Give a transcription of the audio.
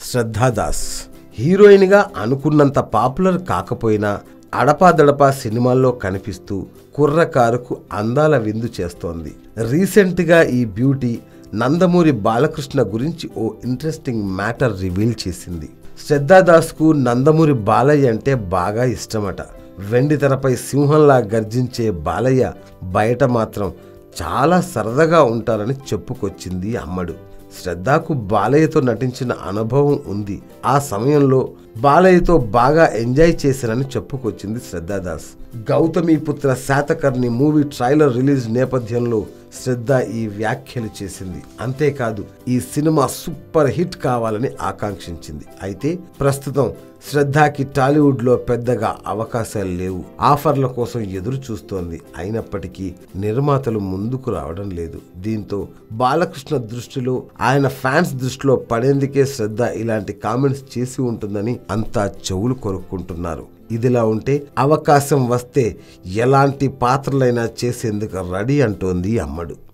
శ్రద్ధా దాస్ హీరోయిన్గా అనుకున్నంత పాపులర్ కాకపోయినా అడపాదడపా సినిమాల్లో కనిపిస్తూ కుర్రకారుకు అందాల విందు చేస్తోంది. రీసెంట్గా ఈ బ్యూటీ నందమూరి బాలకృష్ణ గురించి ఓ ఇంట్రెస్టింగ్ మ్యాటర్ రివీల్ చేసింది. శ్రద్ధా దాస్కు నందమూరి బాలయ్య అంటే బాగా ఇష్టమట. వెండి తెరపై సింహంలా గర్జించే బాలయ్య బయట మాత్రం చాలా సరదాగా ఉంటారని చెప్పుకొచ్చింది అమ్మడు. శ్రద్ధకు బాలయ్యతో నటించిన అనుభవం ఉంది. ఆ సమయంలో బాలయ్యతో బాగా ఎంజాయ్ చేశానని చెప్పుకొచ్చింది Shraddha Das. Gautamiputra Satakarni movie trailer release నేపథ్యంలో శ్రద్ధ ఈ వ్యాఖ్యలు చేసింది. అంతేకాదు ఈ సినిమా సూపర్ హిట్ కావాలని ఆకాంక్షించింది. అయితే ప్రస్తుతం శ్రద్ధకి టాలీవుడ్ లో పెద్దగా అవకాశాలు లేవు. ఆఫర్ల కోసం ఎదురు చూస్తోంది. అయినప్పటికీ నిర్మాతలు ముందుకు రావడం లేదు. దీంతో బాలకృష్ణ దృష్టిలో, ఆయన ఫ్యాన్స్ దృష్టిలో పడేందుకే శ్రద్ధ ఇలాంటి కామెంట్స్ చేసి ఉంటుందని అంతా చెవులు కొరుక్కుంటున్నారు. ఇదిలా ఉంటే అవకాశం వస్తే ఎలాంటి పాత్రలైనా చేసేందుకు రెడీ అంటోంది అమ్మడు.